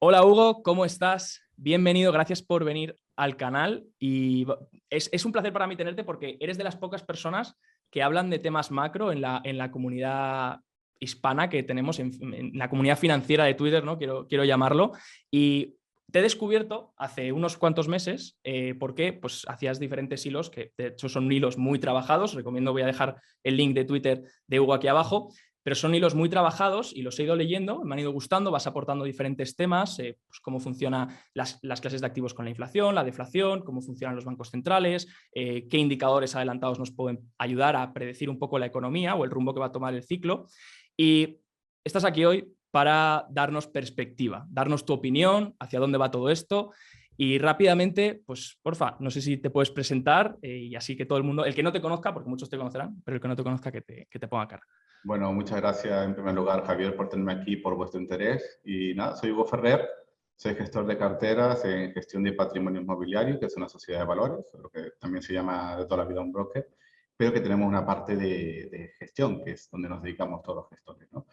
Hola Hugo, ¿cómo estás? Bienvenido, gracias por venir al canal y es un placer para mí tenerte porque eres de las pocas personas que hablan de temas macro en la comunidad hispana que tenemos, en la comunidad financiera de Twitter, ¿no? Quiero llamarlo. Y te he descubierto hace unos cuantos meses porque pues, hacías diferentes hilos, que de hecho son hilos muy trabajados. Recomiendo, voy a dejar el link de Twitter de Hugo aquí abajo. Pero son hilos muy trabajados y los he ido leyendo, me han ido gustando, vas aportando diferentes temas, pues cómo funcionan las clases de activos con la inflación, la deflación, cómo funcionan los bancos centrales, qué indicadores adelantados nos pueden ayudar a predecir un poco la economía o el rumbo que va a tomar el ciclo. Y estás aquí hoy para darnos perspectiva, darnos tu opinión hacia dónde va todo esto. Y rápidamente, pues porfa, no sé si te puedes presentar y así que todo el mundo, el que no te conozca, porque muchos te conocerán, pero el que no te conozca que te ponga cara. Bueno, muchas gracias en primer lugar, Javier, por tenerme aquí, por vuestro interés. Y nada, soy Hugo Ferrer, soy gestor de carteras en gestión de patrimonio inmobiliario, que es una sociedad de valores, lo que también se llama de toda la vida un broker, pero que tenemos una parte de gestión, que es donde nos dedicamos todos los gestores, ¿no?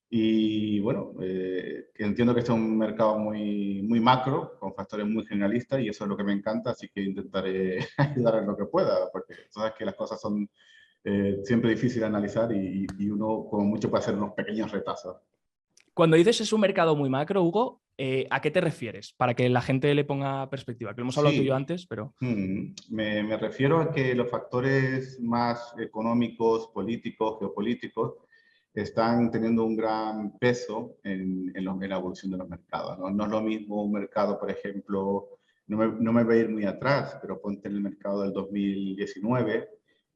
Y bueno, que entiendo que este es un mercado muy macro, con factores muy generalistas, y eso es lo que me encanta, así que intentaré ayudar en lo que pueda, porque sabes que las cosas son siempre difícil de analizar y uno como mucho puede hacer unos pequeños retazos. Cuando dices es un mercado muy macro, Hugo, ¿a qué te refieres? Para que la gente le ponga perspectiva, que lo hemos hablado tú y yo Sí, antes, pero... me refiero a que los factores más económicos, políticos, geopolíticos, están teniendo un gran peso en la evolución de los mercados, ¿no? No es lo mismo un mercado, por ejemplo, no me voy a ir muy atrás, pero ponte en el mercado del 2019,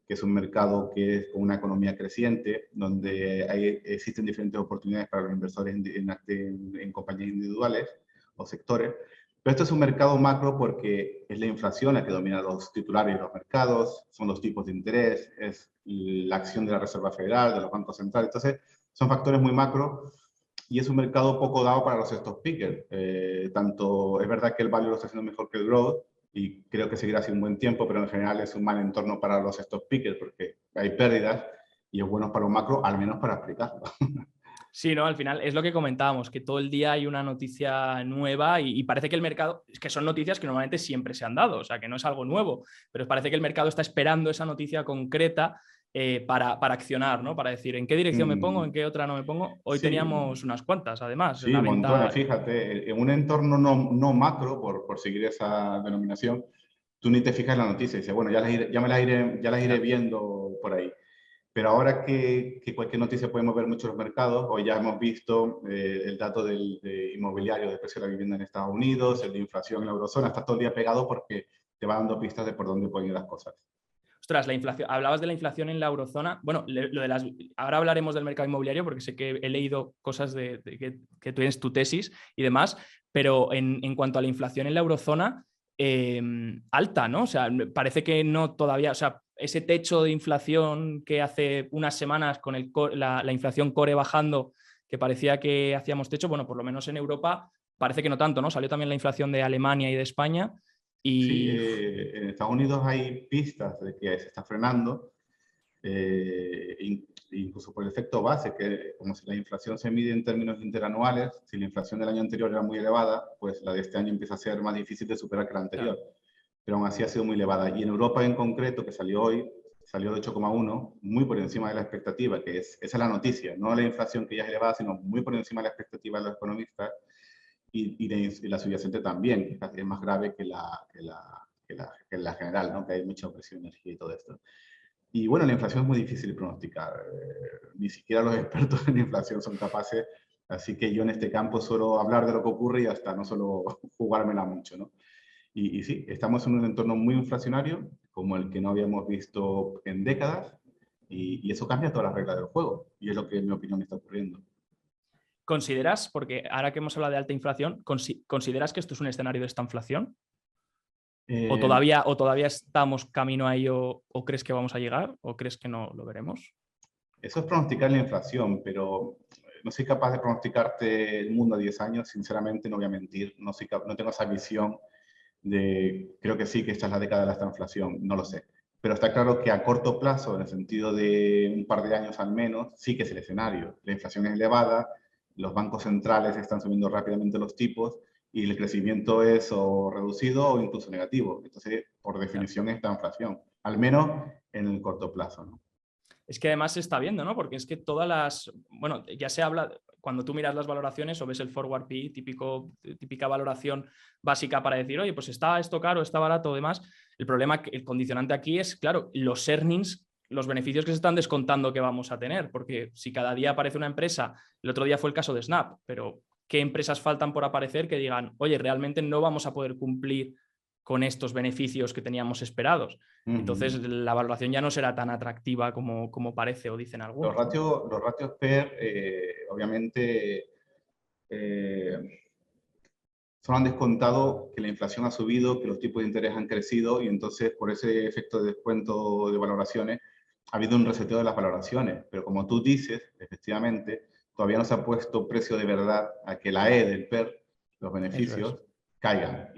que es un mercado que es con una economía creciente, donde existen diferentes oportunidades para los inversores en compañías individuales o sectores. Pero esto es un mercado macro porque es la inflación la que domina los titulares de los mercados, son los tipos de interés, es la acción de la Reserva Federal, de los bancos centrales. Entonces, son factores muy macro y es un mercado poco dado para los stock pickers. Tanto es verdad que el value lo está haciendo mejor que el growth y creo que seguirá así un buen tiempo, pero en general es un mal entorno para los stock pickers porque hay pérdidas y es bueno para los macro, al menos para explicarlo. Sí, ¿no? Al final es lo que comentábamos, que todo el día hay una noticia nueva y parece que el mercado, es que son noticias que normalmente siempre se han dado, o sea, que no es algo nuevo, pero parece que el mercado está esperando esa noticia concreta para accionar, ¿no? Para decir en qué dirección me pongo, en Mm, qué otra no me pongo. Hoy sí, teníamos unas cuantas, además, sí, la montones. venta... Fíjate, en un entorno no macro, por seguir esa denominación, tú ni te fijas en la noticia y dices, bueno, ya las iré Ya. viendo por ahí. Pero ahora que cualquier noticia puede mover mucho los mercados, hoy ya hemos visto el dato de inmobiliario, del precio de la vivienda en Estados Unidos, el de inflación en la eurozona, está todo el día pegado porque te va dando pistas de por dónde pueden ir las cosas. Ostras, la inflación, hablabas de la inflación en la eurozona. Bueno, ahora hablaremos del mercado inmobiliario porque sé que he leído cosas de que tú tienes tu tesis y demás, pero en cuanto a la inflación en la eurozona, alta, ¿no? O sea, parece que no todavía, o sea, ese techo de inflación que hace unas semanas con la inflación core bajando, que parecía que hacíamos techo, bueno, por lo menos en Europa parece que no tanto, ¿no? Salió también la inflación de Alemania y de España Sí, y en Estados Unidos hay pistas de que se está frenando, incluso por el efecto base, que como si la inflación se mide en términos interanuales, si la inflación del año anterior era muy elevada, pues la de este año empieza a ser más difícil de superar que la claro. anterior. Pero aún así ha sido muy elevada. Y en Europa en concreto, que salió hoy, salió de 8,1, muy por encima de la expectativa, esa es la noticia, no la inflación que ya es elevada, sino muy por encima de la expectativa de los economistas, y la subyacente también, que es más grave que la general, ¿no? Que hay mucha presión, energía y todo esto. Y bueno, la inflación es muy difícil de pronosticar. Ni siquiera los expertos en inflación son capaces, así que yo en este campo suelo hablar de lo que ocurre y hasta no suelo jugármela mucho, ¿no? Y sí, estamos en un entorno muy inflacionario, como el que no habíamos visto en décadas, y eso cambia todas las reglas del juego, y es lo que en mi opinión está ocurriendo. ¿Consideras, porque ahora que hemos hablado de alta inflación, consideras que esto es un escenario de esta inflación? Eh, O todavía estamos camino a ello? ¿O crees que vamos a llegar? ¿O crees que no lo veremos? Eso es pronosticar la inflación, pero no soy capaz de pronosticarte el mundo a 10 años, sinceramente no voy a mentir, no tengo esa visión creo que sí, que esta es la década de la estanflación, no lo sé. Pero está claro que a corto plazo, en el sentido de un par de años al menos, sí que es el escenario. La inflación es elevada, los bancos centrales están subiendo rápidamente los tipos y el crecimiento es o reducido o incluso negativo. Entonces, por definición, está inflación, al menos en el corto plazo, ¿no? Es que además se está viendo, ¿no? Porque es que todas las, bueno, ya se habla, cuando tú miras las valoraciones o ves el forward P, típica valoración básica para decir, oye, pues está esto caro, está barato, demás. El problema, el condicionante aquí es, claro, los earnings, los beneficios que se están descontando que vamos a tener, porque si cada día aparece una empresa, el otro día fue el caso de Snap, pero ¿qué empresas faltan por aparecer que digan, oye, realmente no vamos a poder cumplir con estos beneficios que teníamos esperados? Entonces la valoración ya no será tan atractiva como parece o dicen algunos, ¿no? Los ratios PER, obviamente, solo han descontado que la inflación ha subido, que los tipos de interés han crecido y entonces por ese efecto de descuento de valoraciones ha habido un reseteo de las valoraciones. Pero como tú dices, efectivamente, todavía no se ha puesto precio de verdad a que la E del PER, los Eso es. beneficios, caigan.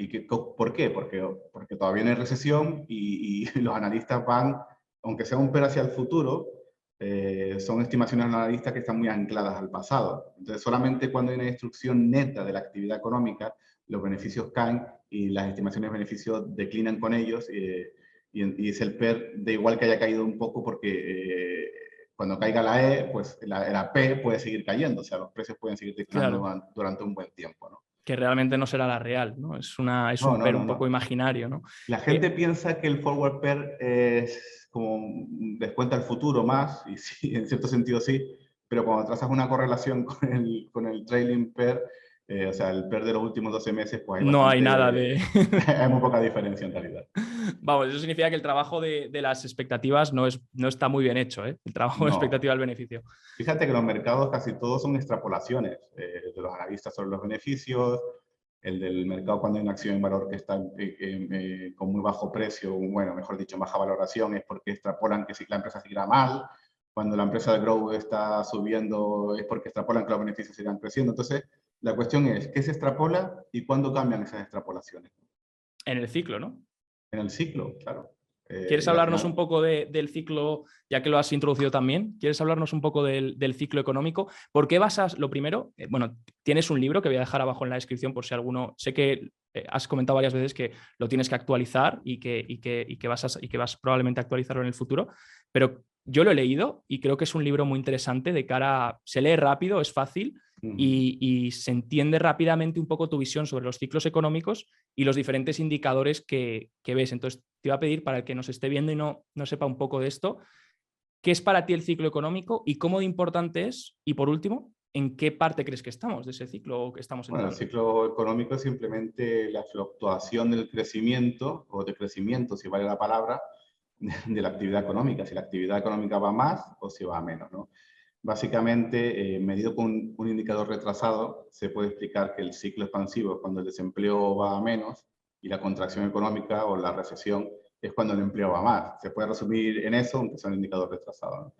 ¿Por qué? Porque todavía no hay recesión y los analistas van, aunque sea un PER hacia el futuro, son estimaciones analistas que están muy ancladas al pasado. Entonces, solamente cuando hay una destrucción neta de la actividad económica, los beneficios caen y las estimaciones de beneficios declinan con ellos y es el PER de igual que haya caído un poco porque cuando caiga la E, pues la P puede seguir cayendo, o sea, los precios pueden seguir declinando Claro, durante un buen tiempo, ¿no? que realmente no será la real, ¿no? Es No, un no, PER no, un poco no. imaginario, ¿no? La gente piensa que el forward pair es como descuenta el futuro más, y sí, en cierto sentido sí, pero cuando trazas una correlación con el trailing pair, o sea, el pair de los últimos 12 meses, pues hay No hay nada bastante, de... hay muy poca diferencia en realidad. Vamos, eso significa que el trabajo de las expectativas no está muy bien hecho, ¿eh? El trabajo de No. expectativa del beneficio. Fíjate que los mercados casi todos son extrapolaciones de los analistas sobre los beneficios, el del mercado cuando hay una acción en valor que está con muy bajo precio, bueno, mejor dicho, baja valoración, es porque extrapolan que si la empresa seguirá mal. Cuando la empresa de Grow está subiendo es porque extrapolan que los beneficios seguirán creciendo. Entonces, la cuestión es, ¿qué se extrapola y cuándo cambian esas extrapolaciones? En el ciclo, ¿no? En el ciclo, claro. ¿Quieres Y al hablarnos un final, poco del ciclo, ya que lo has introducido también? ¿Quieres hablarnos un poco del ciclo económico? ¿Por qué basas, lo primero, bueno, tienes un libro que voy a dejar abajo en la descripción por si alguno, sé que has comentado varias veces que lo tienes que actualizar y que vas probablemente a actualizarlo en el futuro, pero yo lo he leído y creo que es un libro muy interesante de cara a, se lee rápido, es fácil y se entiende rápidamente un poco tu visión sobre los ciclos económicos y los diferentes indicadores que ves. Entonces, te iba a pedir para el que nos esté viendo y no sepa un poco de esto, ¿qué es para ti el ciclo económico y cómo de importante es? Y por último, ¿en qué parte crees que estamos de ese ciclo o que estamos bueno, el entrando? ciclo económico es simplemente la fluctuación del crecimiento, o de crecimiento, si vale la palabra, de la actividad económica, si la actividad económica va más o si va menos, ¿no? Básicamente, medido con un indicador retrasado, se puede explicar que el ciclo expansivo es cuando el desempleo va a menos y la contracción económica o la recesión es cuando el empleo va más. Se puede resumir en eso, aunque sea un indicador retrasado, ¿no?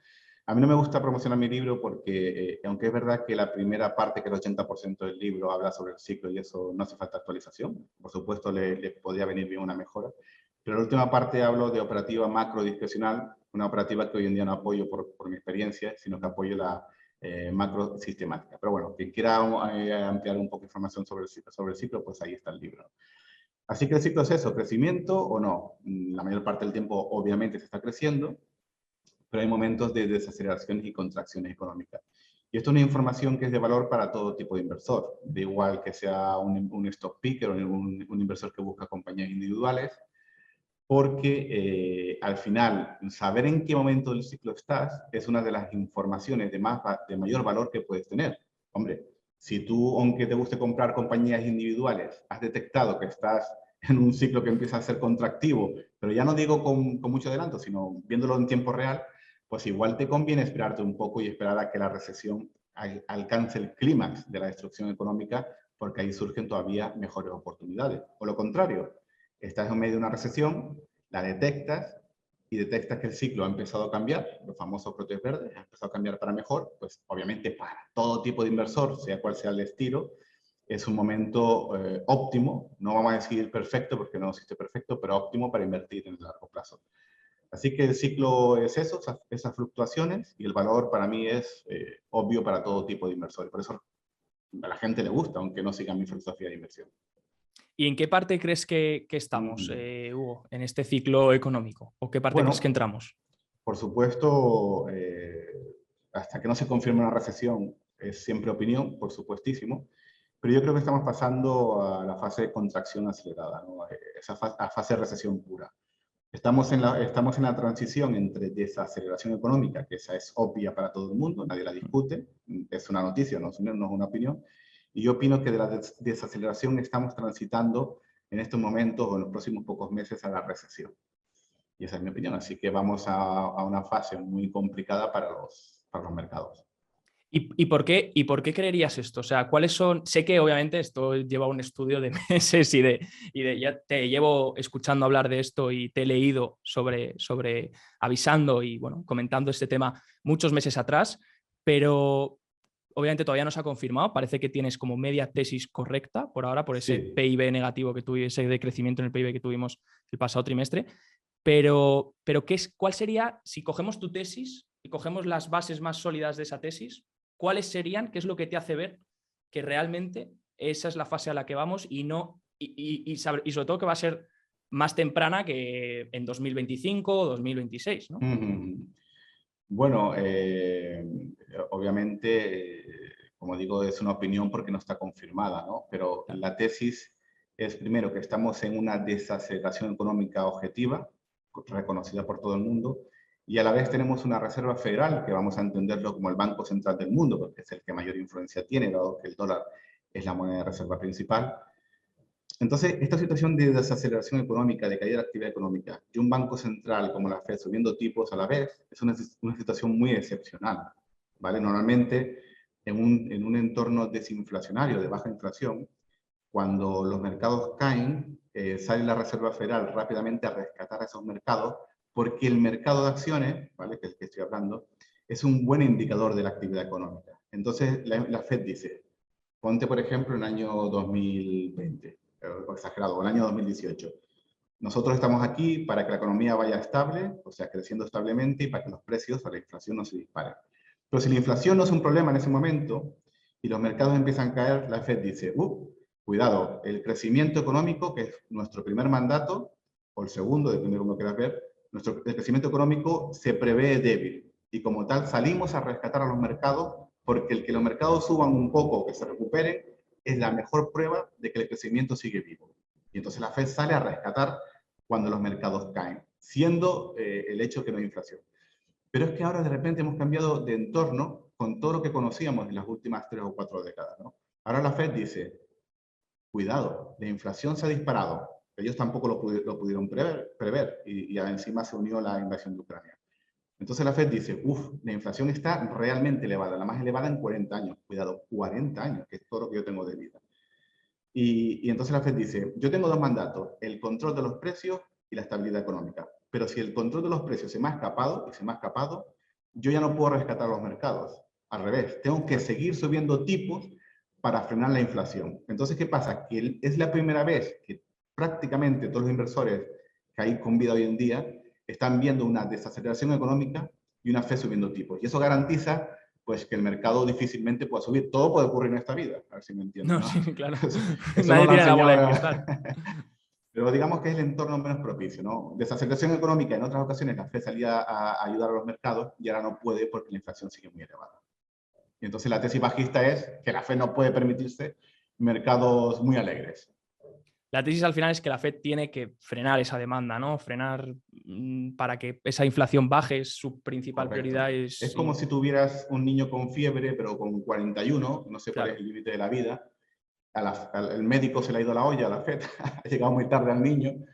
A mí no me gusta promocionar mi libro porque, aunque es verdad que la primera parte, que el 80% del libro, habla sobre el ciclo y eso no hace falta actualización, por supuesto le podría venir bien una mejora, pero la última parte hablo de operativa macro discrecional, una operativa que hoy en día no apoyo por mi experiencia, sino que apoyo la macro sistemática. Pero bueno, quien quiera ampliar un poco de información sobre el ciclo, pues ahí está el libro. Así que el ciclo es eso, crecimiento o no. La mayor parte del tiempo obviamente se está creciendo, pero hay momentos de desaceleraciones y contracciones económicas. Y esto es una información que es de valor para todo tipo de inversor, de igual que sea un stock picker o un inversor que busca compañías individuales, porque al final, saber en qué momento del ciclo estás es una de las informaciones de mayor valor que puedes tener. Hombre, si tú, aunque te guste comprar compañías individuales, has detectado que estás en un ciclo que empieza a ser contractivo, pero ya no digo con mucho adelanto, sino viéndolo en tiempo real, pues igual te conviene esperarte un poco y esperar a que la recesión alcance el clímax de la destrucción económica, porque ahí surgen todavía mejores oportunidades. O lo contrario, estás en medio de una recesión, la detectas y detectas que el ciclo ha empezado a cambiar, los famosos brotes verdes, ha empezado a cambiar para mejor, pues obviamente para todo tipo de inversor, sea cual sea el estilo, es un momento óptimo, no vamos a decir perfecto porque no existe perfecto, pero óptimo para invertir en el largo plazo. Así que el ciclo es eso, esas fluctuaciones, y el valor para mí es obvio para todo tipo de inversores. Por eso a la gente le gusta, aunque no siga mi filosofía de inversión. ¿Y en qué parte crees que estamos, Hugo, en este ciclo económico? ¿O qué parte crees que entramos? Por supuesto, hasta que no se confirme una recesión, es siempre opinión, por supuestísimo, pero yo creo que estamos pasando a la fase de contracción acelerada, ¿no? A fase de recesión pura. Estamos en la transición entre desaceleración económica, que esa es obvia para todo el mundo, nadie la discute, es una noticia, no es una opinión, y yo opino que de la desaceleración estamos transitando en estos momentos o en los próximos pocos meses a la recesión. Y esa es mi opinión, así que vamos a una fase muy complicada para los mercados. ¿Y por qué creerías esto? O sea, ¿cuáles son? Sé que obviamente esto lleva un estudio de meses ya te llevo escuchando hablar de esto y te he leído sobre avisando y bueno, comentando este tema muchos meses atrás, pero obviamente todavía no se ha confirmado. Parece que tienes como media tesis correcta por ahora, por ese Sí. PIB negativo que tuvimos, ese decrecimiento en el PIB que tuvimos el pasado trimestre. Pero ¿cuál sería, si cogemos tu tesis y cogemos las bases más sólidas de esa tesis, cuáles serían, qué es lo que te hace ver que realmente esa es la fase a la que vamos y sobre todo que va a ser más temprana que en 2025 o 2026, ¿no? Bueno, obviamente, como digo, es una opinión porque no está confirmada, ¿no? Pero Claro. la tesis es, primero, que estamos en una desaceleración económica objetiva, reconocida por todo el mundo, y a la vez tenemos una Reserva Federal, que vamos a entenderlo como el Banco Central del mundo, porque es el que mayor influencia tiene, dado que el dólar es la moneda de reserva principal. Entonces, esta situación de desaceleración económica, de caída de la actividad económica, y un banco central como la Fed subiendo tipos a la vez, es una situación muy excepcional, ¿vale? Normalmente, en un entorno desinflacionario, de baja inflación, cuando los mercados caen, sale la Reserva Federal rápidamente a rescatar a esos mercados, porque el mercado de acciones, ¿vale?, que es el que estoy hablando, es un buen indicador de la actividad económica. Entonces, la Fed dice, ponte, por ejemplo, en el año 2020, exagerado, el año 2018. Nosotros estamos aquí para que la economía vaya estable, o sea, creciendo establemente, y para que los precios o la inflación no se disparen. Pero si la inflación no es un problema en ese momento y los mercados empiezan a caer, la Fed dice, cuidado, el crecimiento económico, que es nuestro primer mandato, o el segundo, depende de cómo quieras ver, el crecimiento económico se prevé débil. Y como tal, salimos a rescatar a los mercados, porque el que los mercados suban un poco, que se recuperen, es la mejor prueba de que el crecimiento sigue vivo. Y entonces la Fed sale a rescatar cuando los mercados caen, siendo el hecho que no hay inflación. Pero es que ahora de repente hemos cambiado de entorno con todo lo que conocíamos en las últimas 3 o 4 décadas, ¿no? Ahora la Fed dice, cuidado, la inflación se ha disparado. Ellos tampoco lo pudieron prever y encima se unió la invasión de Ucrania. Entonces la Fed dice, la inflación está realmente elevada, la más elevada en 40 años. Cuidado, 40 años, que es todo lo que yo tengo de vida. Y entonces la Fed dice, yo tengo dos mandatos, el control de los precios y la estabilidad económica. Pero si el control de los precios se me ha escapado, yo ya no puedo rescatar los mercados. Al revés, tengo que seguir subiendo tipos para frenar la inflación. Entonces, ¿qué pasa? Que es la primera vez que prácticamente todos los inversores que hay con vida hoy en día están viendo una desaceleración económica y una Fed subiendo tipos. Y eso garantiza pues que el mercado difícilmente pueda subir. Todo puede ocurrir en esta vida, a ver si me entiendes. No, sí, claro. Eso Nadie no lo tiene la bola de enseñado, cristal. pero digamos que es el entorno menos propicio, ¿no? Desaceleración económica, en otras ocasiones la Fed salía a ayudar a los mercados y ahora no puede porque la inflación sigue muy elevada. Y entonces la tesis bajista es que la Fed no puede permitirse mercados muy alegres. La tesis al final es que la Fed tiene que frenar esa demanda, ¿no? Frenar para que esa inflación baje, es su principal Correcto. prioridad. Es como si tuvieras un niño con fiebre, pero con 41, no sé cuál es el límite de la vida. El médico se le ha ido la olla a la Fed, ha llegado muy tarde al niño,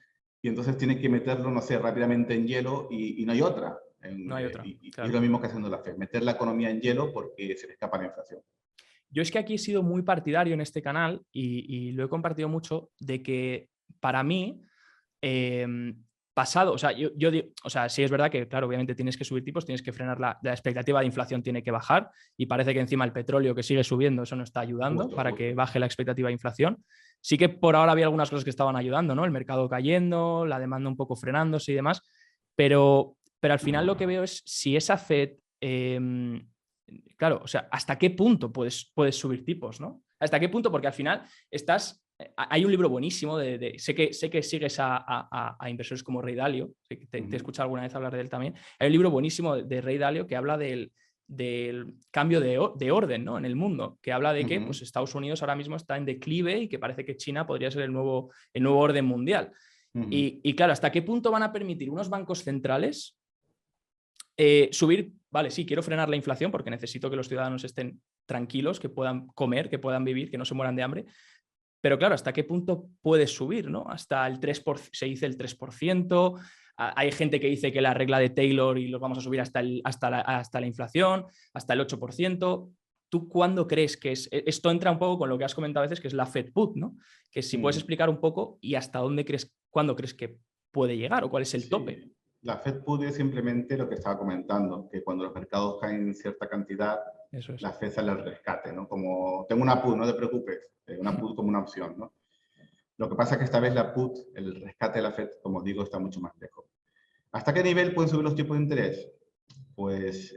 y entonces tiene que meterlo, no sé, rápidamente en hielo y no hay otra. No hay otra, y claro. es lo mismo que haciendo la Fed, meter la economía en hielo porque se le escapa la inflación. Yo es que aquí he sido muy partidario en este canal y lo he compartido mucho de que para mí, pasado, o sea, sí es verdad que, claro, obviamente tienes que subir tipos, tienes que frenar la expectativa de inflación tiene que bajar y parece que encima el petróleo que sigue subiendo, eso no está ayudando para que baje la expectativa de inflación. Sí que por ahora había algunas cosas que estaban ayudando, ¿no? El mercado cayendo, la demanda un poco frenándose y demás, pero al final lo que veo es si esa Fed claro, o sea, ¿hasta qué punto puedes subir tipos, ¿no? ¿Hasta qué punto? Porque al final hay un libro buenísimo, sé que sigues a inversores como Ray Dalio, sé que te he escuchado alguna vez hablar de él también. Hay un libro buenísimo de Ray Dalio que habla del cambio de orden, ¿no? En el mundo, que habla de que pues, Estados Unidos ahora mismo está en declive y que parece que China podría ser el nuevo orden mundial. Y claro, ¿hasta qué punto van a permitir unos bancos centrales subir? Vale, sí, quiero frenar la inflación porque necesito que los ciudadanos estén tranquilos, que puedan comer, que puedan vivir, que no se mueran de hambre. Pero claro, ¿hasta qué punto puedes subir, ¿no? Hasta el 3%, se dice el 3%. Hay gente que dice que la regla de Taylor y los vamos a subir hasta la inflación, hasta el 8%. ¿Tú cuándo crees que es? Esto entra un poco con lo que has comentado a veces, que es la Fed Put, ¿no? Que si puedes explicar un poco y hasta dónde cuándo crees que puede llegar o cuál es el tope. La Fed Put es simplemente lo que estaba comentando, que cuando los mercados caen en cierta cantidad, Eso es. la Fed sale al rescate, ¿no? Como, tengo una put, no te preocupes, una put como una opción, ¿no? Lo que pasa es que esta vez la put, el rescate de la Fed, como digo, está mucho más lejos. ¿Hasta qué nivel pueden subir los tipos de interés? Pues,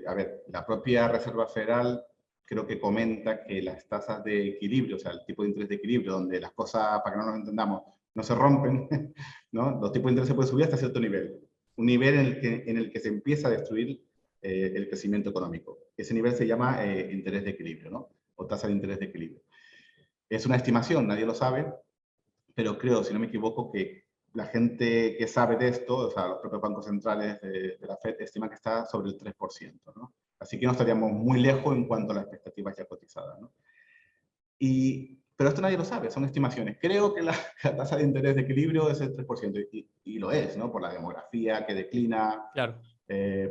a ver, la propia Reserva Federal creo que comenta que las tasas de equilibrio, o sea, el tipo de interés de equilibrio, donde las cosas, para que no nos entendamos, no se rompen, ¿no? Los tipos de interés se pueden subir hasta cierto nivel. Un nivel en el que se empieza a destruir el crecimiento económico. Ese nivel se llama interés de equilibrio, ¿no? O tasa de interés de equilibrio. Es una estimación, nadie lo sabe, pero creo, si no me equivoco, que la gente que sabe de esto, o sea, los propios bancos centrales de la Fed, estiman que está sobre el 3%, ¿no? Así que no estaríamos muy lejos en cuanto a las expectativas ya cotizadas, ¿no? Pero esto nadie lo sabe, son estimaciones. Creo que la tasa de interés de equilibrio es el 3%, y lo es, ¿no? Por la demografía que declina, claro.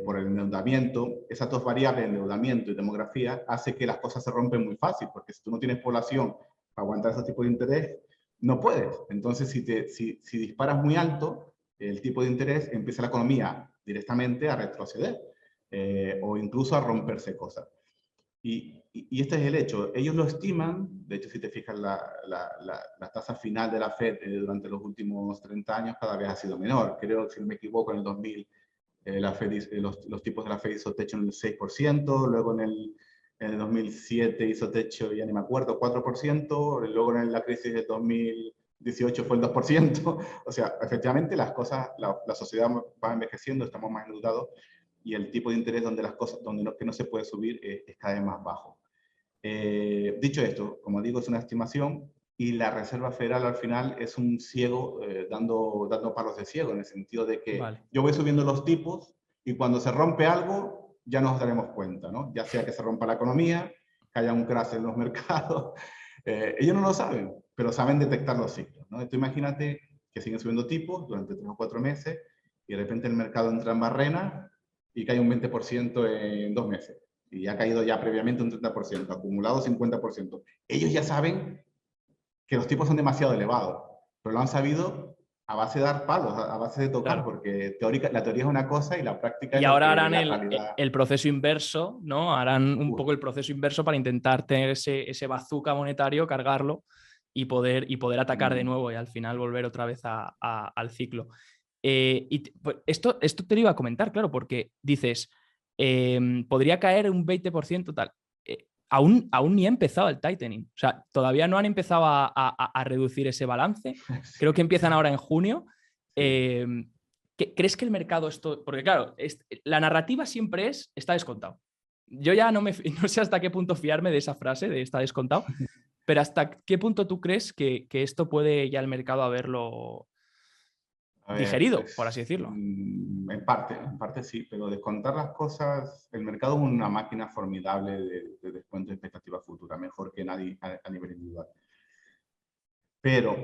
por el endeudamiento. Esas dos variables, endeudamiento y demografía, hace que las cosas se rompen muy fácil, porque si tú no tienes población para aguantar ese tipo de interés, no puedes. Entonces, si disparas muy alto el tipo de interés, empieza la economía directamente a retroceder o incluso a romperse cosas. Y este es el hecho. Ellos lo estiman, de hecho, si te fijas, la tasa final de la Fed durante los últimos 30 años cada vez ha sido menor. Creo, si no me equivoco, en el 2000 la Fed, los tipos de la Fed hizo techo en el 6%, luego en el 2007 hizo techo, ya ni me acuerdo, 4%, luego en la crisis del 2018 fue el 2%. O sea, efectivamente las cosas, la sociedad va envejeciendo, estamos más endeudados, y el tipo de interés donde las cosas, que no se puede subir es cada vez más bajo. Dicho esto, como digo, es una estimación, y la Reserva Federal al final es un ciego dando palos de ciego, en el sentido de que yo voy subiendo los tipos y cuando se rompe algo ya nos daremos cuenta, ¿no? Ya sea que se rompa la economía, que haya un crash en los mercados. Ellos no lo saben, pero saben detectar los ciclos, ¿no? Tú imagínate que siguen subiendo tipos durante 3 o 4 meses y de repente el mercado entra en barrena y cae un 20% en 2 meses. Y ha caído ya previamente un 30%, acumulado 50%. Ellos ya saben que los tipos son demasiado elevados, pero lo han sabido a base de dar palos, a base de tocar, Claro. porque la teoría es una cosa y la práctica es Y lo ahora que harán la realidad... el proceso inverso, ¿no? Harán un poco el proceso inverso para intentar tener ese bazooka monetario, cargarlo y poder atacar de nuevo y al final volver otra vez al ciclo. Pues esto te lo iba a comentar, claro, porque dices, podría caer un 20% tal. Aún ni ha empezado el tightening. O sea, todavía no han empezado a reducir ese balance. Creo que empiezan ahora en junio. Sí. ¿Crees que el mercado esto...? Porque claro, la narrativa siempre está descontado. Yo ya no sé hasta qué punto fiarme de esa frase, de está descontado, pero hasta qué punto tú crees que esto puede ya el mercado haberlo digerido, por así decirlo. En parte sí, pero descontar las cosas, el mercado es una máquina formidable de descuento de expectativa futura, mejor que nadie a nivel individual. Pero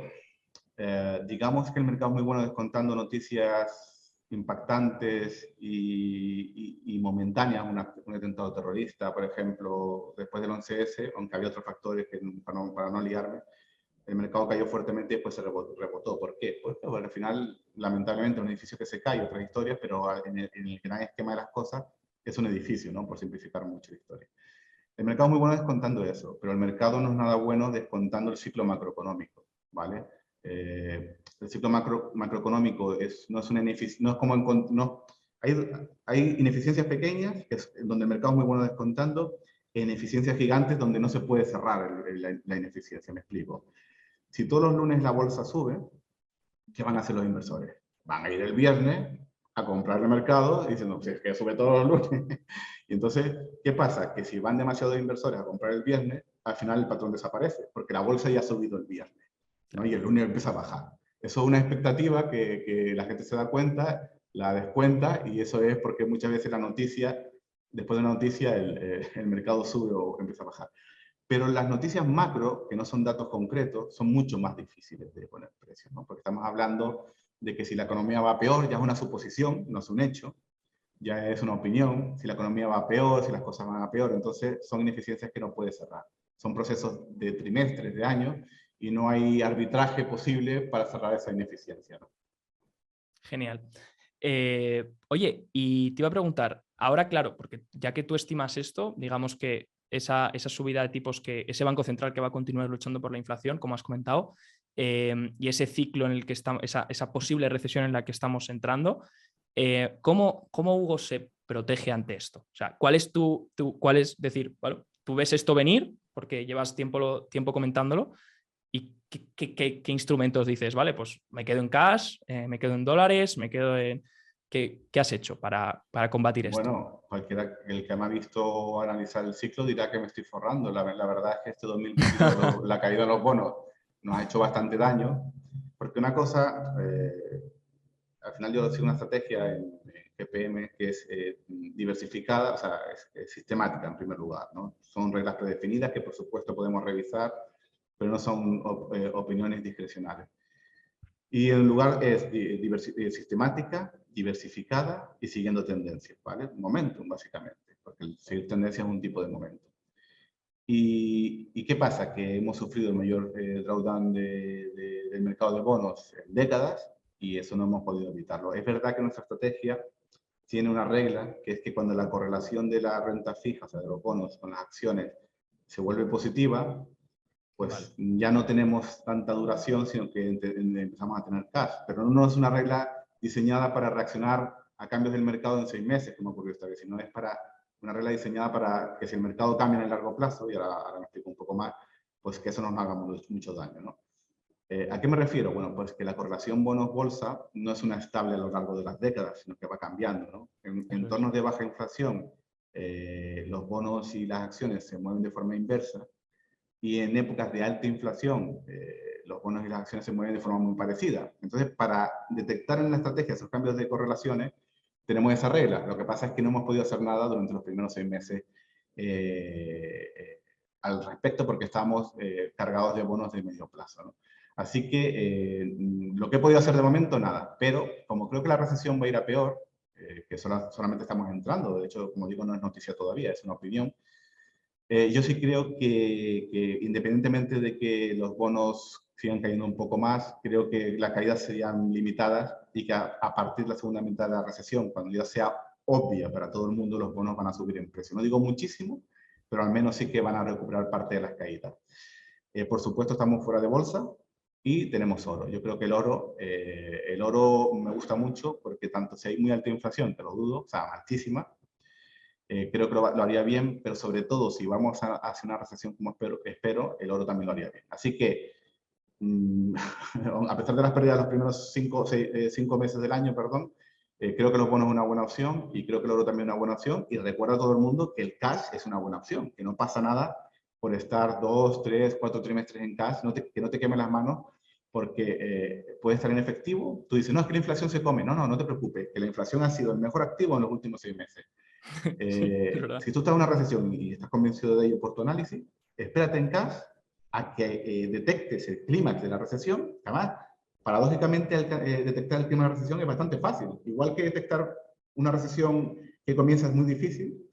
digamos que el mercado es muy bueno descontando noticias impactantes y momentáneas, un atentado terrorista, por ejemplo, después del 11S, aunque había otros factores que, para no liarme, el mercado cayó fuertemente y después se rebotó. ¿Por qué? Porque bueno, al final, lamentablemente, un edificio que se cae, otras historias, pero en el gran esquema de las cosas, es un edificio, ¿no? Por simplificar mucho la historia. El mercado es muy bueno descontando eso, pero el mercado no es nada bueno descontando el ciclo macroeconómico, ¿vale? El ciclo macroeconómico no es como hay ineficiencias pequeñas, que es donde el mercado es muy bueno descontando, en ineficiencias gigantes donde no se puede cerrar la ineficiencia, me explico. Si todos los lunes la bolsa sube, ¿qué van a hacer los inversores? Van a ir el viernes a comprar el mercado diciendo, pues es que sube todos los lunes. Y entonces, ¿qué pasa? Que si van demasiados inversores a comprar el viernes, al final el patrón desaparece, porque la bolsa ya ha subido el viernes, ¿no? Y el lunes empieza a bajar. Eso es una expectativa que la gente se da cuenta, la descuenta, y eso es porque muchas veces la noticia, después de una noticia, el mercado sube o empieza a bajar. Pero las noticias macro, que no son datos concretos, son mucho más difíciles de poner precios, ¿no? Porque estamos hablando de que si la economía va peor, ya es una suposición, no es un hecho, ya es una opinión. Si la economía va peor, si las cosas van a peor, entonces son ineficiencias que no puede cerrar. Son procesos de trimestres, de años, y no hay arbitraje posible para cerrar esa ineficiencia, ¿no? Genial. Oye, y te iba a preguntar, ahora claro, porque ya que tú estimas esto, digamos que esa subida de tipos, que ese Banco Central que va a continuar luchando por la inflación, como has comentado, y ese ciclo en el que estamos, esa posible recesión en la que estamos entrando, ¿cómo Hugo se protege ante esto? O sea, ¿cuál es cuál es decir, bueno, tú ves esto venir porque llevas tiempo comentándolo? ¿Y qué instrumentos dices? Vale, pues me quedo en cash, me quedo en dólares, me quedo en... ¿Qué has hecho para combatir esto? Bueno, cualquiera, el que me ha visto analizar el ciclo dirá que me estoy forrando. La verdad es que este 2022 la caída de los bonos nos ha hecho bastante daño, porque una cosa, al final yo sigo una estrategia en GPM que es diversificada, o sea, es sistemática en primer lugar, ¿no? Son reglas predefinidas que por supuesto podemos revisar, pero no son opiniones discrecionales. Y en lugar es sistemática, diversificada y siguiendo tendencias, ¿vale? Momentum, básicamente, porque el seguir tendencias es un tipo de momentum. ¿Y qué pasa? Que hemos sufrido el mayor drawdown del mercado de bonos en décadas y eso no hemos podido evitarlo. Es verdad que nuestra estrategia tiene una regla, que es que cuando la correlación de la renta fija, o sea, de los bonos con las acciones, se vuelve positiva, pues Vale. ya no tenemos tanta duración, sino que empezamos a tener cash. Pero no es una regla diseñada para reaccionar a cambios del mercado en 6 meses, como ocurrió esta vez, sino es para una regla diseñada para que si el mercado cambia en el largo plazo, y ahora me explico un poco más, pues que eso no nos haga mucho daño, ¿no? ¿A qué me refiero? Bueno, pues que la correlación bonos-bolsa no es una estable a lo largo de las décadas, sino que va cambiando, ¿no? En entornos de baja inflación, los bonos y las acciones se mueven de forma inversa, y en épocas de alta inflación, los bonos y las acciones se mueven de forma muy parecida. Entonces, para detectar en la estrategia esos cambios de correlaciones, tenemos esa regla. Lo que pasa es que no hemos podido hacer nada durante los primeros 6 meses al respecto porque estamos cargados de bonos de medio plazo, ¿no? Así que lo que he podido hacer de momento, nada. Pero como creo que la recesión va a ir a peor, que solamente estamos entrando, de hecho, como digo, no es noticia todavía, es una opinión. Yo sí creo que independientemente de que los bonos sigan cayendo un poco más, creo que las caídas serían limitadas y que a partir de la segunda mitad de la recesión, cuando ya sea obvia para todo el mundo, los bonos van a subir en precio. No digo muchísimo, pero al menos sí que van a recuperar parte de las caídas. Por supuesto, estamos fuera de bolsa y tenemos oro. Yo creo que el oro me gusta mucho porque tanto si hay muy alta inflación, que lo dudo, o sea, altísima, creo que lo haría bien, pero sobre todo si vamos hacia una recesión como espero, el oro también lo haría bien. Así que, a pesar de las pérdidas de los primeros 5 meses del año, perdón, creo que los bonos es una buena opción y creo que el oro también es una buena opción. Y recuerda a todo el mundo que el cash es una buena opción, que no pasa nada por estar 2, 3, 4 trimestres en cash, que no te queme las manos, porque puede estar en efectivo. Tú dices, no, es que la inflación se come. No te preocupes, que la inflación ha sido el mejor activo en los últimos 6 meses. Sí, es verdad. Si tú estás en una recesión y estás convencido de ello por tu análisis, espérate en cash a que detectes el clímax de la recesión. Además, paradójicamente, detectar el clímax de la recesión es bastante fácil. Igual que detectar una recesión que comienza es muy difícil,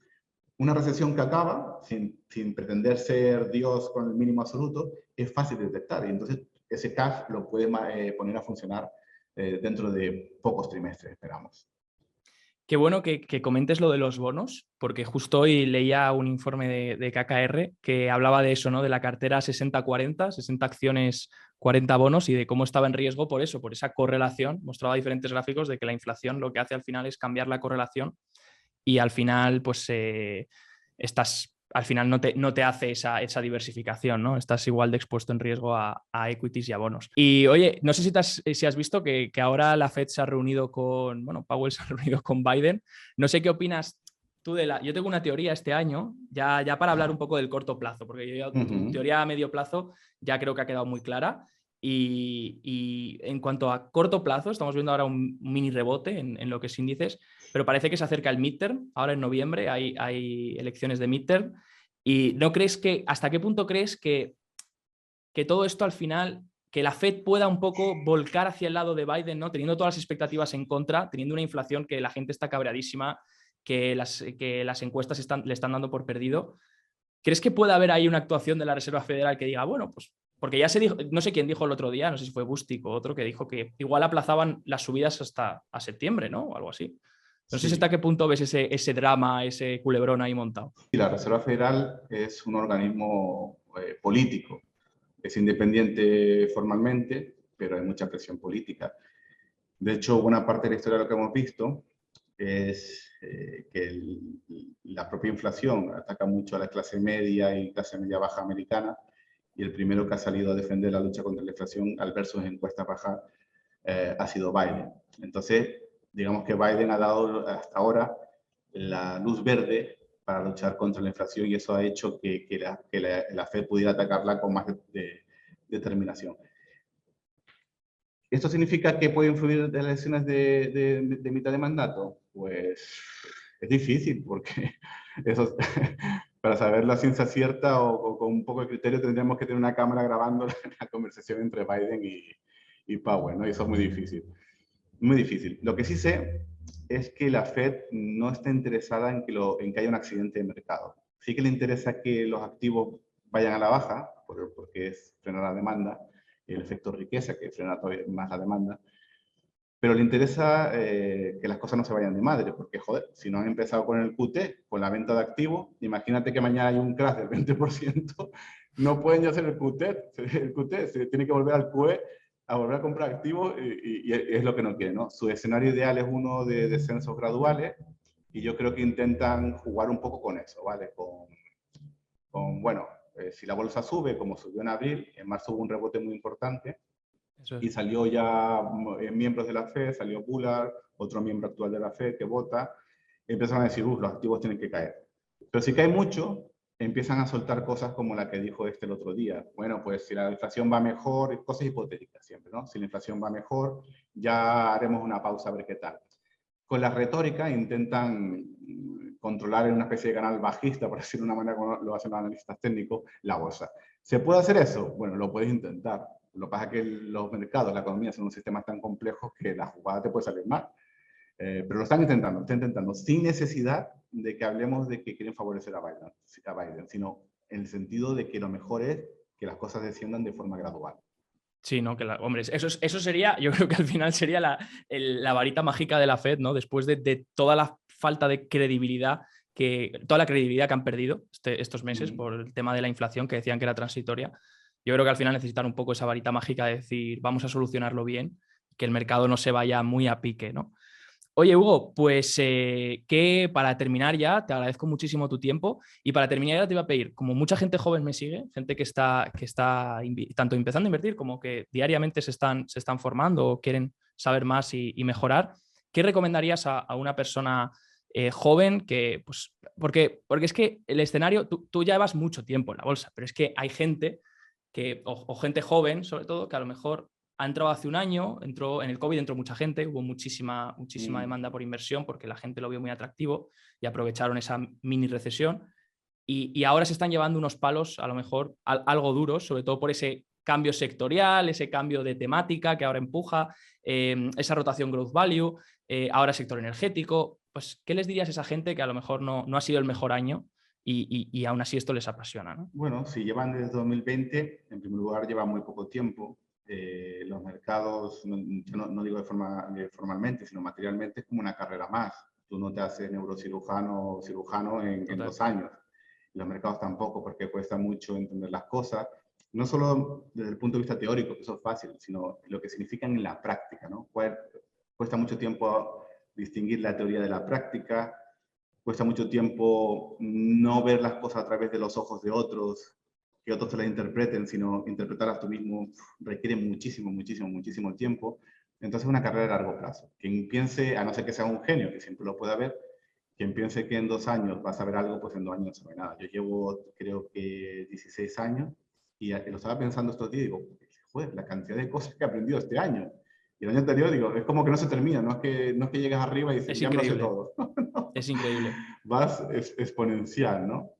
una recesión que acaba, sin pretender ser Dios con el mínimo absoluto, es fácil de detectar. Y entonces ese cash lo puede poner a funcionar dentro de pocos trimestres, esperamos. Qué bueno que comentes lo de los bonos, porque justo hoy leía un informe de KKR que hablaba de eso, ¿no? De la cartera 60-40, 60 acciones, 40 bonos, y de cómo estaba en riesgo por eso, por esa correlación. Mostraba diferentes gráficos de que la inflación lo que hace al final es cambiar la correlación y al final, pues, al final no te hace esa diversificación, ¿no? Estás igual de expuesto en riesgo a equities y a bonos. Y oye, no sé si has visto que ahora la Fed se ha reunido Powell se ha reunido con Biden. No sé qué opinas tú yo tengo una teoría este año, ya para hablar un poco del corto plazo, porque tu teoría a medio plazo ya creo que ha quedado muy clara. Y en cuanto a corto plazo, estamos viendo ahora un mini rebote en lo que es índices, pero parece que se acerca el midterm. Ahora en noviembre hay elecciones de midterm. ¿Y no crees hasta qué punto crees que todo esto al final, que la Fed pueda un poco volcar hacia el lado de Biden, ¿no? Teniendo todas las expectativas en contra, teniendo una inflación que la gente está cabreadísima, que las encuestas le están dando por perdido? ¿Crees que puede haber ahí una actuación de la Reserva Federal que diga, bueno, pues porque ya se dijo, no sé quién dijo el otro día, no sé si fue Bustick o otro, que dijo que igual aplazaban las subidas hasta a septiembre, ¿no? O algo así. No sé hasta Sí, qué punto ves ese drama, ese culebrón ahí montado. y la Reserva Federal es un organismo político. Es independiente formalmente, pero hay mucha presión política. De hecho, buena parte de la historia de lo que hemos visto es que la propia inflación ataca mucho a la clase media y clase media baja americana, y el primero que ha salido a defender la lucha contra la inflación al ver sus encuestas bajas ha sido Biden. Entonces, digamos que Biden ha dado hasta ahora la luz verde para luchar contra la inflación, y eso ha hecho que la Fed pudiera atacarla con más determinación. ¿Esto significa que puede influir en las elecciones de mitad de mandato? Pues es difícil, porque eso, para saber la ciencia cierta o con un poco de criterio tendríamos que tener una cámara grabando la conversación entre Biden y Powell, ¿no? Y eso es muy difícil. Muy difícil. Lo que sí sé es que la Fed no está interesada en que haya un accidente de mercado. Sí que le interesa que los activos vayan a la baja, porque es frenar la demanda, el efecto riqueza que frena todavía más la demanda, pero le interesa que las cosas no se vayan de madre, porque, joder, si no han empezado con el QT, con la venta de activos, imagínate que mañana hay un crash del 20%, no pueden ya hacer el QT se tiene que volver al QE, a volver a comprar activos, y es lo que no quieren, ¿no? Su escenario ideal es uno de descensos graduales, y yo creo que intentan jugar un poco con eso, ¿vale? Bueno, si la bolsa sube, como subió en abril, en marzo hubo un rebote muy importante, Eso es. y salió ya miembros de la FED, salió Bullard, otro miembro actual de la FED que vota, empiezan a decir, los activos tienen que caer. Pero si cae mucho, empiezan a soltar cosas como la que dijo el otro día. Bueno, pues si la inflación va mejor, cosas hipotéticas siempre, ¿no? Si la inflación va mejor, ya haremos una pausa a ver qué tal. Con la retórica intentan controlar en una especie de canal bajista, por decirlo de una manera como lo hacen los analistas técnicos, la bolsa. ¿Se puede hacer eso? Bueno, lo puedes intentar. Lo que pasa es que los mercados, la economía son unos sistemas tan complejos que la jugada te puede salir mal. Pero lo están intentando, sin necesidad de que hablemos de que quieren favorecer a Biden, sino en el sentido de que lo mejor es que las cosas desciendan de forma gradual. Sí, no, hombre, eso sería, yo creo que al final sería la varita mágica de la Fed, ¿no? Después de toda la falta de credibilidad, toda la credibilidad que han perdido estos meses por el tema de la inflación, que decían que era transitoria. Yo creo que al final necesitan un poco esa varita mágica de decir, vamos a solucionarlo bien, que el mercado no se vaya muy a pique, ¿no? Oye, Hugo, pues que para terminar ya, te agradezco muchísimo tu tiempo, y para terminar ya te iba a pedir, como mucha gente joven me sigue, gente que está tanto empezando a invertir como que diariamente se están formando o quieren saber más y mejorar, ¿qué recomendarías a una persona joven pues, porque es que el escenario, tú ya llevas mucho tiempo en la bolsa, pero es que hay gente o gente joven, sobre todo, que a lo mejor ha entrado hace un año, en el COVID entró mucha gente, hubo muchísima demanda por inversión porque la gente lo vio muy atractivo y aprovecharon esa mini recesión, y ahora se están llevando unos palos a lo mejor algo duros, sobre todo por ese cambio sectorial, ese cambio de temática que ahora empuja, esa rotación growth value, ahora sector energético. Pues, ¿qué les dirías a esa gente que a lo mejor no ha sido el mejor año y aún así esto les apasiona, ¿no? Bueno, si llevan desde 2020, en primer lugar llevan muy poco tiempo. Los mercados, yo no digo formalmente, sino materialmente, es como una carrera más. Tú no te haces neurocirujano o cirujano en 2 años. Los mercados tampoco, porque cuesta mucho entender las cosas. No solo desde el punto de vista teórico, que eso es fácil, sino lo que significan en la práctica, ¿no? Cuesta mucho tiempo distinguir la teoría de la práctica, cuesta mucho tiempo no ver las cosas a través de los ojos de otros, que otros te las interpreten, sino interpretarlas tú mismo requiere muchísimo, muchísimo, muchísimo tiempo. Entonces es una carrera a largo plazo. Quien piense, a no ser que sea un genio, que siempre lo puede haber, quien piense que en 2 años vas a ver algo, pues en 2 años no sabe nada. Yo llevo, creo que 16 años, y lo estaba pensando estos días y digo, joder, la cantidad de cosas que he aprendido este año. Y el año anterior, digo, es como que no se termina, no es que llegas arriba y dices, ya me lo sé todo. No. Es increíble. Vas exponencial, ¿no?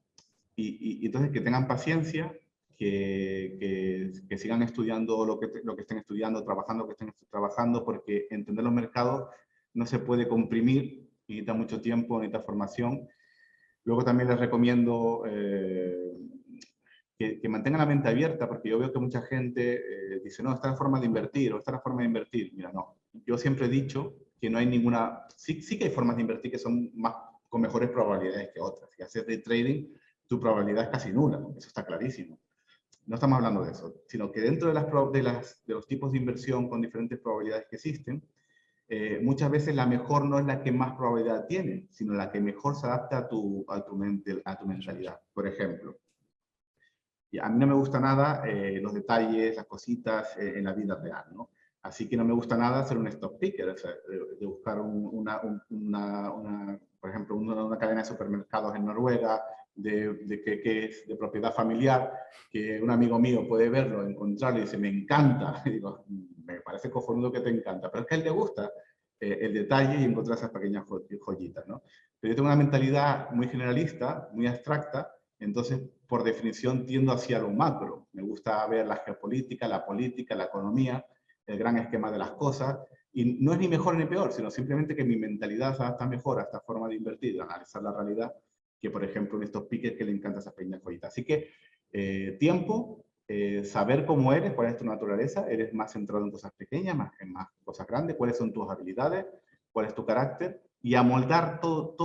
Y entonces que tengan paciencia, que sigan estudiando lo que estén estudiando, trabajando lo que estén trabajando, porque entender los mercados no se puede comprimir, necesita mucho tiempo, necesita formación. Luego también les recomiendo que mantengan la mente abierta, porque yo veo que mucha gente dice, no, esta es la forma de invertir, o esta es la forma de invertir. Mira, no. Yo siempre he dicho que no hay ninguna... Sí que hay formas de invertir que son con mejores probabilidades que otras. Si haces day trading, tu probabilidad es casi nula, eso está clarísimo. No estamos hablando de eso, sino que dentro de los tipos de inversión con diferentes probabilidades que existen, muchas veces la mejor no es la que más probabilidad tiene, sino la que mejor se adapta a tu mentalidad. Por ejemplo, y a mí no me gusta nada los detalles, las cositas en la vida real, ¿no? Así que no me gusta nada ser un stock picker, o sea, de buscar por ejemplo, una cadena de supermercados en Noruega, que es de propiedad familiar, que un amigo mío puede verlo, encontrarlo y dice, me encanta. Y digo, me parece cojonudo que te encanta, pero es que a él le gusta el detalle y encontrar esas pequeñas joyitas, ¿no? Pero yo tengo una mentalidad muy generalista, muy abstracta, entonces, por definición, tiendo hacia lo macro. Me gusta ver la geopolítica, la política, la economía, el gran esquema de las cosas, y no es ni mejor ni peor, sino simplemente que mi mentalidad se adapta mejor a esta forma de invertir, de analizar la realidad, que por ejemplo en estos piques que le encantan esas pequeñas joyitas. Así que tiempo, saber cómo eres, cuál es tu naturaleza, eres más centrado en cosas pequeñas, en más cosas grandes, cuáles son tus habilidades, cuál es tu carácter, y amoldar toda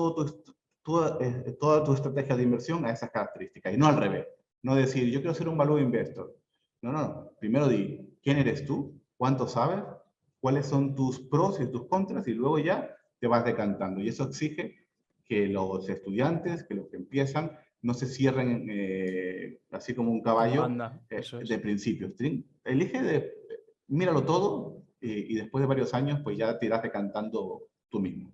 tu estrategia de inversión a esas características, y no al revés. No decir, yo quiero ser un value investor. No, no. Primero di, ¿quién eres tú? ¿Cuánto sabes? ¿Cuáles son tus pros y tus contras? Y luego ya te vas decantando. Y eso exige que los estudiantes, que los que empiezan, no se cierren así como un caballo de principios. Míralo todo y después de varios años pues ya te irás decantando tú mismo.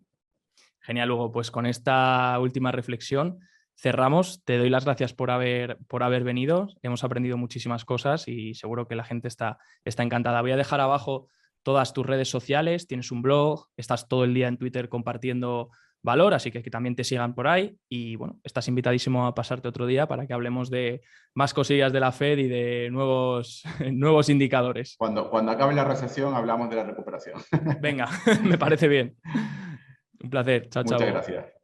Genial, Hugo. Pues con esta última reflexión cerramos. Te doy las gracias por haber venido. Hemos aprendido muchísimas cosas y seguro que la gente está encantada. Voy a dejar abajo todas tus redes sociales. Tienes un blog, estás todo el día en Twitter compartiendo valor, así que también te sigan por ahí. Y bueno, estás invitadísimo a pasarte otro día para que hablemos de más cosillas de la Fed y de nuevos indicadores. Cuando acabe la recesión hablamos de la recuperación. Venga, me parece bien. Un placer. Chao, chao. Muchas gracias.